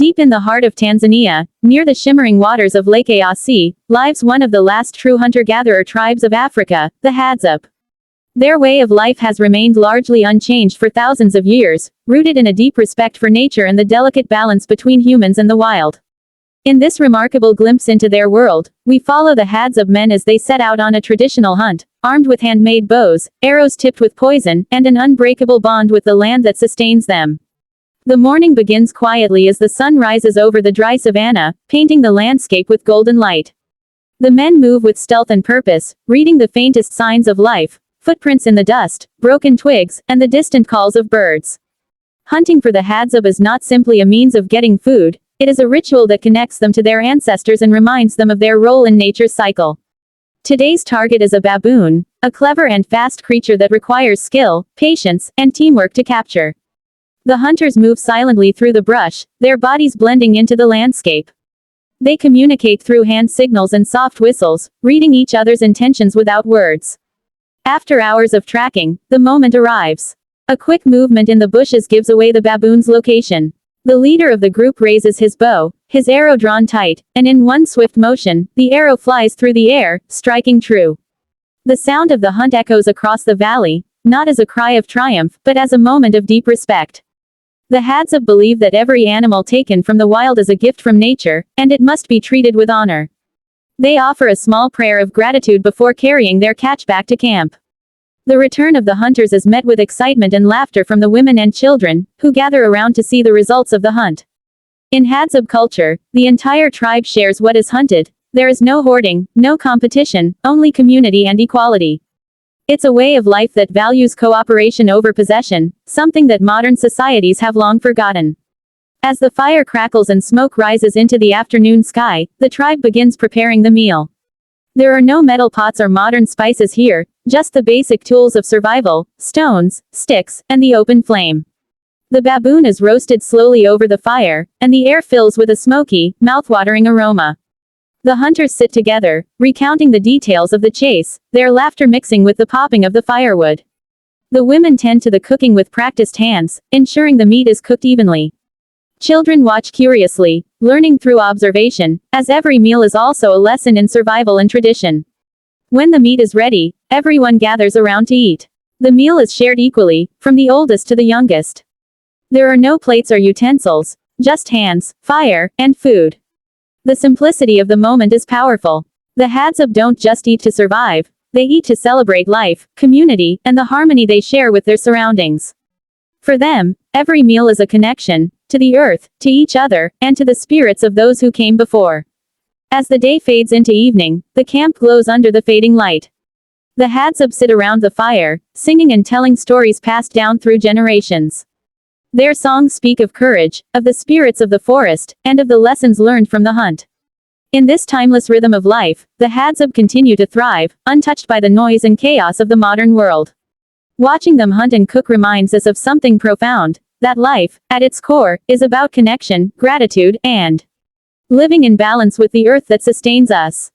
Deep in the heart of Tanzania, near the shimmering waters of Lake Eyasi, lives one of the last true hunter-gatherer tribes of Africa, the Hadzabe. Their way of life has remained largely unchanged for thousands of years, rooted in a deep respect for nature and the delicate balance between humans and the wild. In this remarkable glimpse into their world, we follow the Hadzabe men as they set out on a traditional hunt, armed with handmade bows, arrows tipped with poison, and an unbreakable bond with the land that sustains them. The morning begins quietly as the sun rises over the dry savanna, painting the landscape with golden light. The men move with stealth and purpose, reading the faintest signs of life, footprints in the dust, broken twigs, and the distant calls of birds. Hunting for the Hadzabe is not simply a means of getting food, it is a ritual that connects them to their ancestors and reminds them of their role in nature's cycle. Today's target is a baboon, a clever and fast creature that requires skill, patience, and teamwork to capture. The hunters move silently through the brush, their bodies blending into the landscape. They communicate through hand signals and soft whistles, reading each other's intentions without words. After hours of tracking, the moment arrives. A quick movement in the bushes gives away the baboon's location. The leader of the group raises his bow, his arrow drawn tight, and in one swift motion, the arrow flies through the air, striking true. The sound of the hunt echoes across the valley, not as a cry of triumph, but as a moment of deep respect. The Hadzabe believe that every animal taken from the wild is a gift from nature, and it must be treated with honor. They offer a small prayer of gratitude before carrying their catch back to camp. The return of the hunters is met with excitement and laughter from the women and children, who gather around to see the results of the hunt. In Hadzabe culture, the entire tribe shares what is hunted. There is no hoarding, no competition, only community and equality. It's a way of life that values cooperation over possession, something that modern societies have long forgotten. As the fire crackles and smoke rises into the afternoon sky, the tribe begins preparing the meal. There are no metal pots or modern spices here, just the basic tools of survival: stones, sticks, and the open flame. The baboon is roasted slowly over the fire, and the air fills with a smoky, mouth-watering aroma. The hunters sit together, recounting the details of the chase, their laughter mixing with the popping of the firewood. The women tend to the cooking with practiced hands, ensuring the meat is cooked evenly. Children watch curiously, learning through observation, as every meal is also a lesson in survival and tradition. When the meat is ready, everyone gathers around to eat. The meal is shared equally, from the oldest to the youngest. There are no plates or utensils, just hands, fire, and food. The simplicity of the moment is powerful. The Hadzabe don't just eat to survive, they eat to celebrate life, community, and the harmony they share with their surroundings. For them, every meal is a connection, to the earth, to each other, and to the spirits of those who came before. As the day fades into evening, the camp glows under the fading light. The Hadzabe sit around the fire, singing and telling stories passed down through generations. Their songs speak of courage, of the spirits of the forest, and of the lessons learned from the hunt. In this timeless rhythm of life, the Hadzabe continue to thrive, untouched by the noise and chaos of the modern world. Watching them hunt and cook reminds us of something profound, that life, at its core, is about connection, gratitude, and living in balance with the earth that sustains us.